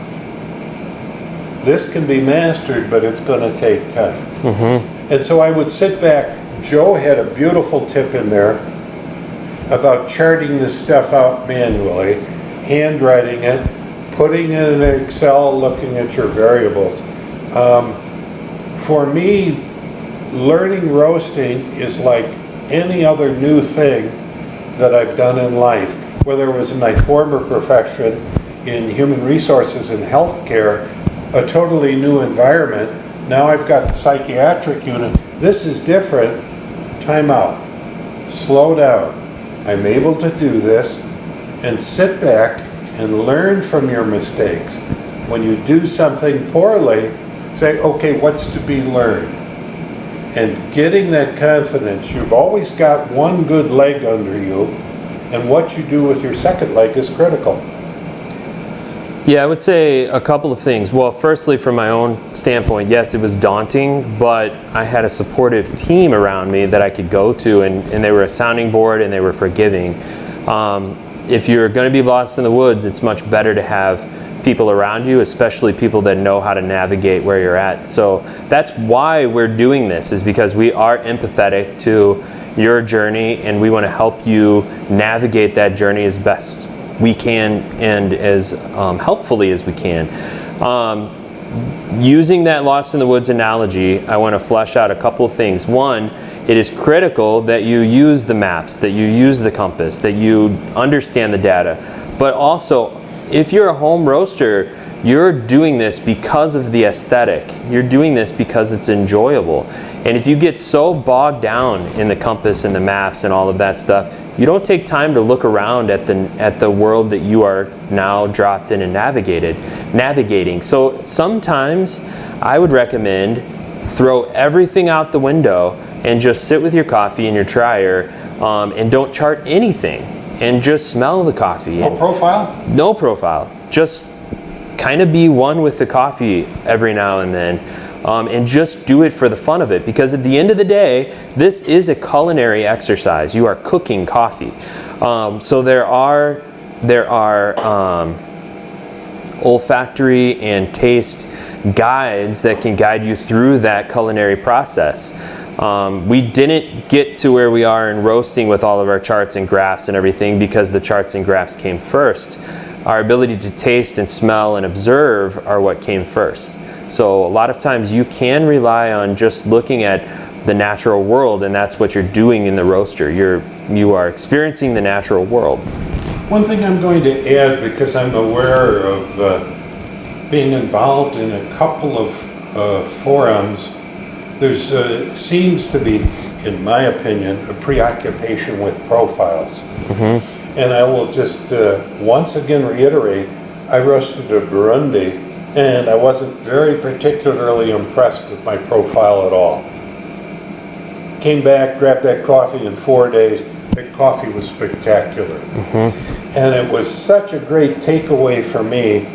This can be mastered, but it's going to take time. Mm-hmm. And so I would sit back. Joe had a beautiful tip in there about charting this stuff out manually, handwriting it, putting it in Excel, looking at your variables. For me, learning roasting is like any other new thing that I've done in life. Whether it was in my former profession in human resources and healthcare, a totally new environment. Now I've got the psychiatric unit. This is different. Time out. Slow down. I'm able to do this, and sit back and learn from your mistakes. When you do something poorly, say, okay, what's to be learned? And getting that confidence, you've always got one good leg under you, and what you do with your second leg is critical. Yeah, I would say a couple of things. Well, firstly, from my own standpoint, yes, it was daunting, but I had a supportive team around me that I could go to, and they were a sounding board and they were forgiving. If you're going to be lost in the woods, it's much better to have people around you, especially people that know how to navigate where you're at. So that's why we're doing this, is because we are empathetic to your journey and we want to help you navigate that journey as best we can and as helpfully as we can. Using that lost in the woods analogy, I want to flesh out a couple of things. One, it is critical that you use the maps, that you use the compass, that you understand the data. But also, if you're a home roaster, you're doing this because of the aesthetic. You're doing this because it's enjoyable. And if you get so bogged down in the compass and the maps and all of that stuff, you don't take time to look around at the world that you are now dropped in and navigating. So sometimes I would recommend throw everything out the window and just sit with your coffee and your trier and don't chart anything and just smell the coffee. No profile? No profile. Just kind of be one with the coffee every now and then, and just do it for the fun of it, because at the end of the day, this is a culinary exercise. You are cooking coffee. So there are olfactory and taste guides that can guide you through that culinary process. We didn't get to where we are in roasting with all of our charts and graphs and everything because the charts and graphs came first. Our ability to taste and smell and observe are what came first. So a lot of times you can rely on just looking at the natural world, and that's what you're doing in the roaster. You are experiencing the natural world. One thing I'm going to add, because I'm aware of being involved in a couple of forums, there's seems to be, in my opinion, a preoccupation with profiles. And I will just once again reiterate, I roasted a Burundi, and I wasn't very particularly impressed with my profile at all. Came back, grabbed that coffee in 4 days. That coffee was spectacular. And it was such a great takeaway for me,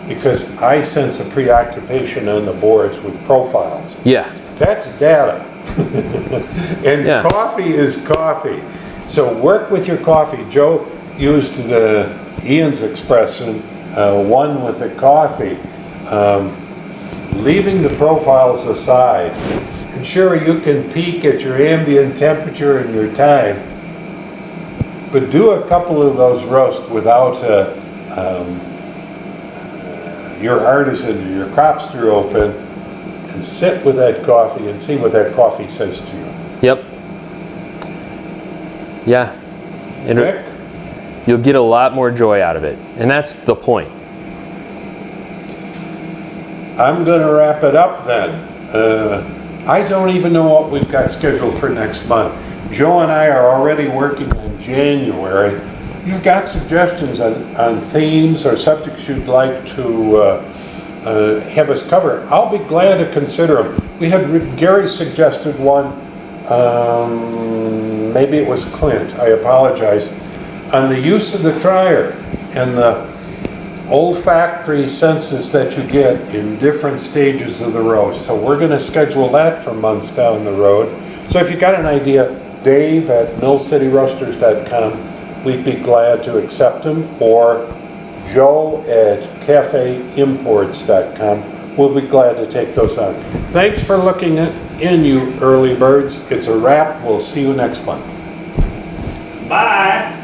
because I sense a preoccupation on the boards with profiles. Yeah. That's data. And Yeah. coffee is coffee. So work with your coffee. Joe used Ian's expression, one with the coffee. Leaving the profiles aside, and sure, you can peak at your ambient temperature and your time, but do a couple of those roasts without your artisan or your cropster open, and sit with that coffee and see what that coffee says to you. Yep. Yeah. And Rick? you'll get a lot more joy out of it. And that's the point. I'm going to wrap it up then. I don't even know what we've got scheduled for next month. Joe and I are already working on January. You've got suggestions on themes or subjects you'd like to have us cover, I'll be glad to consider them. We had Gary suggested one, maybe it was Clint, I apologize, on the use of the dryer and the olfactory senses that you get in different stages of the roast. So we're going to schedule that for months down the road. So if you got an idea, Dave at millcityroasters.com, we'd be glad to accept them, or Joe at cafeimports.com. We'll be glad to take those on. Thanks for looking in, you early birds. It's a wrap. We'll see you next month. Bye.